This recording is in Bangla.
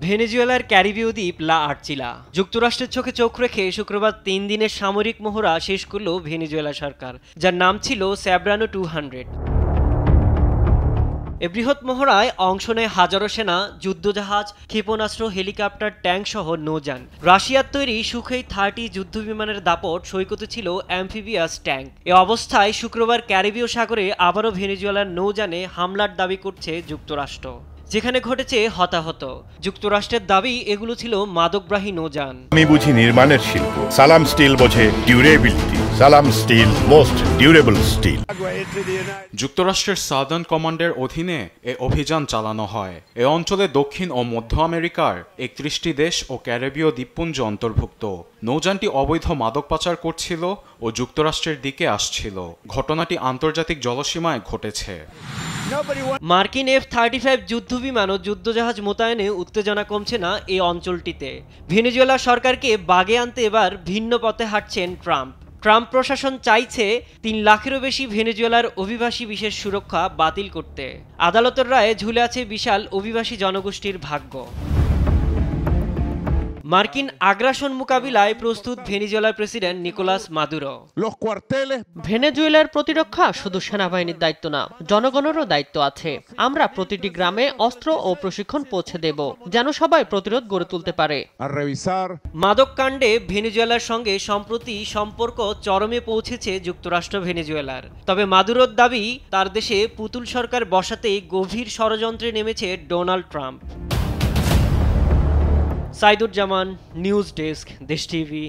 ভেনেজুয়েলার ক্যারিবীয় দ্বীপ লা আর্চিলা। যুক্তরাষ্ট্রের চোখে চোখ রেখে শুক্রবার ৩ দিনের সামরিক মহড়া শেষ করল ভেনেজুয়েলা সরকার, যার নাম ছিল স্যাব্রানো 200। এ বৃহৎ মহড়ায় অংশ নেয় হাজারো সেনা, যুদ্ধজাহাজ, ক্ষেপণাস্ত্র, হেলিকপ্টার, ট্যাঙ্ক সহ নৌযান। রাশিয়ার তৈরি সুখোই 30 যুদ্ধবিমানের দাপট, সৈকতে ছিল অ্যাম্ফিবিয়াস ট্যাঙ্ক। এ অবস্থায় শুক্রবার ক্যারিবীয় সাগরে আবারও ভেনেজুয়েলার নৌযানে হামলার দাবি করছে যুক্তরাষ্ট্র, যেখানে ঘটেছে হতাহত। যুক্তরাষ্ট্রের দাবি এগুলো ছিল মাদকবাহী নৌযান। আমি বুঝি নির্মাণের শিল্প, সালাম স্টিল বোঝে ডিউরেবিলিটি। সালাম স্টিল, মোস্ট ডিউরেবল স্টিল। যুক্তরাষ্ট্রের সাদার্ন কমান্ডের অধীনে এ অভিযান চালানো হয়। এ অঞ্চলে দক্ষিণ ও মধ্য আমেরিকার 31টি দেশ ও ক্যারিবীয় দ্বীপপুঞ্জ অন্তর্ভুক্ত। নৌযানটি অবৈধ মাদক পাচার করছিল ও যুক্তরাষ্ট্রের দিকে আসছিল। ঘটনাটি আন্তর্জাতিক জলসীমায় ঘটেছে। মার্কিন F-35 যুদ্ধবিমান ও যুদ্ধজাহাজ মোতায়েনে উত্তেজনা কমছে না এই অঞ্চলটিতে। ভেনেজুয়েলা সরকারকে বাগে আনতে এবার ভিন্ন পথে হাঁটছেন ট্রাম্প প্রশাসন চাইছে 3 লাখেরও বেশি ভেনেজুয়েলার অভিবাসী বিশেষ সুরক্ষা বাতিল করতে। আদালতের রায়ে ঝুলে আছে বিশাল অভিবাসী জনগোষ্ঠীর ভাগ্য। মার্কিন আগ্রাসন মোকাবিলায় প্রস্তুত ভেনেজুয়েলার প্রেসিডেন্ট নিকোলাস মাদুরো। ভেনেজুয়েলার প্রতিরক্ষা শুধু সেনাবাহিনীর দায়িত্ব না, জনগণেরও দায়িত্ব আছে। আমরা প্রতিটি গ্রামে অস্ত্র ও প্রশিক্ষণ পৌঁছে দেব, যেন সবাই প্রতিরোধ গড়ে তুলতে পারে। মাদক কাণ্ডে ভেনেজুয়েলার সঙ্গে সম্প্রতি সম্পর্ক চরমে পৌঁছেছে যুক্তরাষ্ট্র ভেনেজুয়েলার। তবে মাদুরোর দাবি, তার দেশে পুতুল সরকার বসাতেই গভীর ষড়যন্ত্রে নেমেছে Donald Trump. Saiduzzaman, news desk, দেশ টিভি।